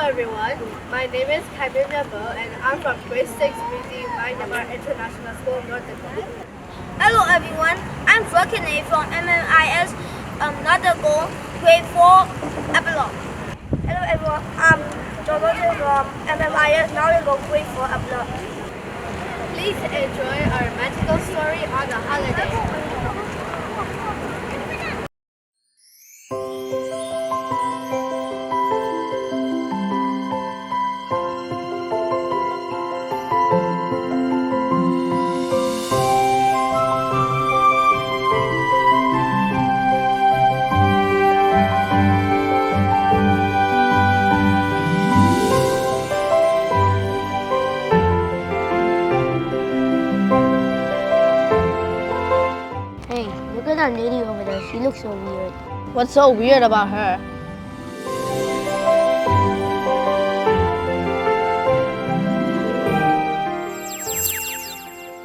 everyone, my name is Kaibin Nebo and I'm from grade 6 BD Myanmar International School, Northern. Hello everyone, I'm Fakine from MMIS Northern grade 4 Epilogue. Hello everyone, I'm Jordan from MMIS Northern grade 4 Epilogue. Please enjoy our magical story on the holiday. Hey, look at that lady over there. She looks so weird. What's so weird about her?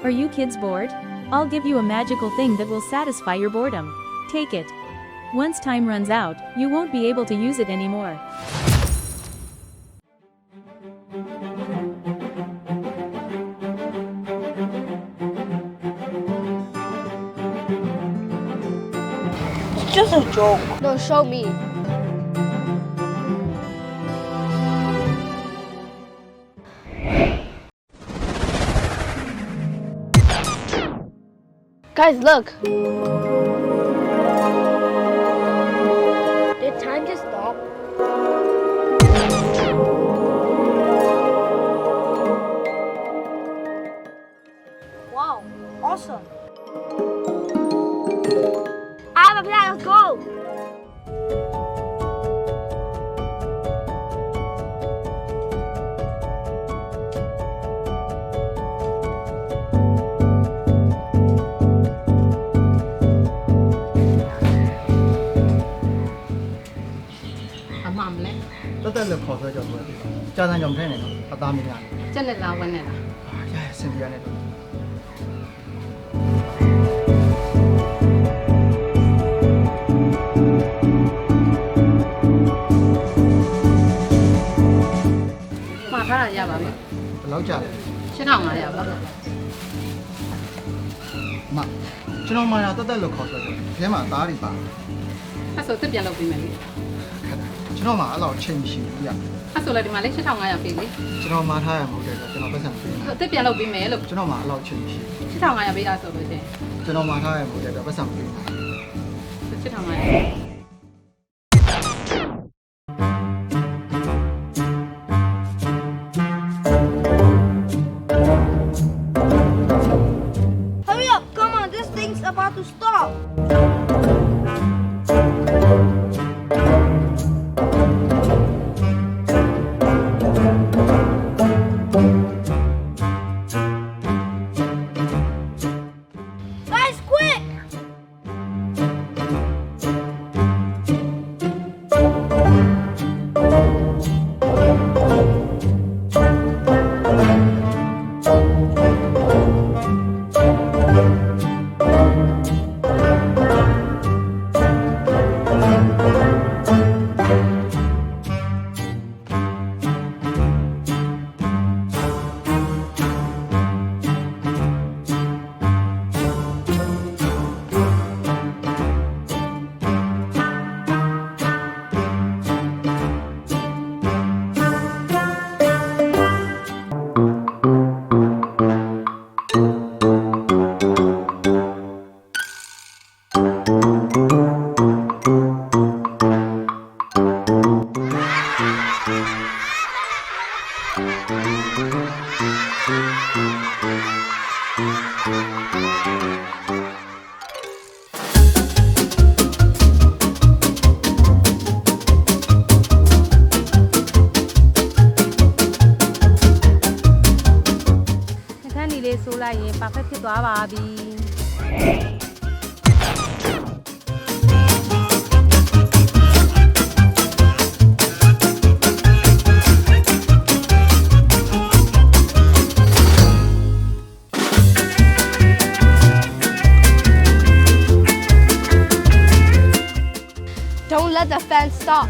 Are you kids bored? I'll give you a magical thing that will satisfy your boredom. Take it. Once time runs out, you won't be able to use it anymore. It's just a joke. No, show me. Guys, look. Did time just stop? Wow, awesome. I have a plan, let's go. Tất lực khổ rồi rồi cha ra dòng thế này nó ta mình làm chân là lao vấn này là xin đi này မှာထားတာရပါပြီ လောက်ကြတယ် 8500ပါ မကျွန်တော်မှလာတက်လို့ခေါ်ဆိုတယ်ဒီမှာသားတွေပါ အဲ့ဆိုတက်ပြန်လုပ်ပေးမယ်လေ ကျွန်တော်မှအဲ့လောက်ချိန်မရှိဘူးပြ အဲ့ဆိုလည်းဒီမှာလေ8500ပေးလေ ကျွန်တော်မှထားရမှာဟုတ်တယ်ကျွန်တော်ပတ်စံပေး တက်ပြန်လုပ်ပေးမယ်လို့ ကျွန်တော်မှအဲ့လောက်ချိန်မရှိ 8500ပေးတာဆိုလို့ချင်း ကျွန်တော်မှထားရမှာဟုတ်တယ်ပတ်စံပေး 8500 Hurry up, come on, this thing's about to stop. Guys, quick! perfect ဖြစ်သွားပါပြီDon't let the fan stop.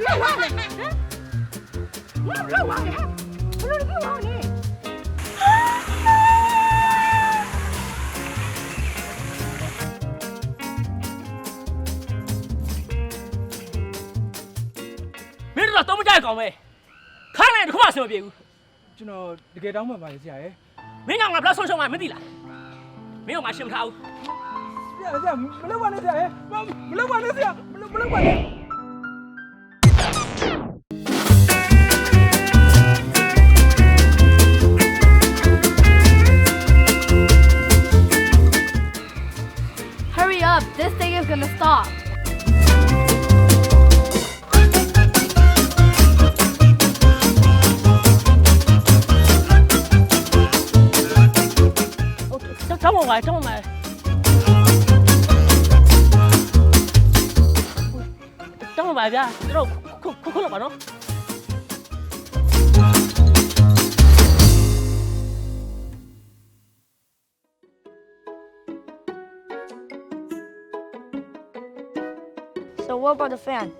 မင်းတို့တော့မကြိုက်ကောင်ပဲခိုင်းလိုက်တစ်ခါမှဆင်မပြေဘူး ကျွန်တော်တကယ်တောင်းမှပါလေဆရာရဲ့ မင်းကငါဘလောက်ဆုံးရှုံးမှမသိလားမင်းကငါရှင်းမထားဘူး ဆရာမလုပ်ပါနဲ့ဆရာရဲ့မလုပ်ပါနဲ့ဆရာမလုပ်ပါနဲ့ Hurry up, this thing is gonna stop. Come on, come on. Come on, baby. Rồi, không được bảo nó. So what about the fan?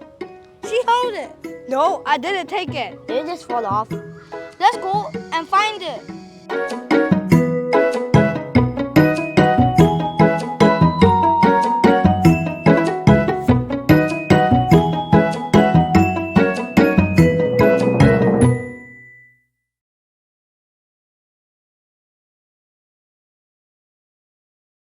She hold it. No, I didn't take it. Did it just fall off? Let's go and find it.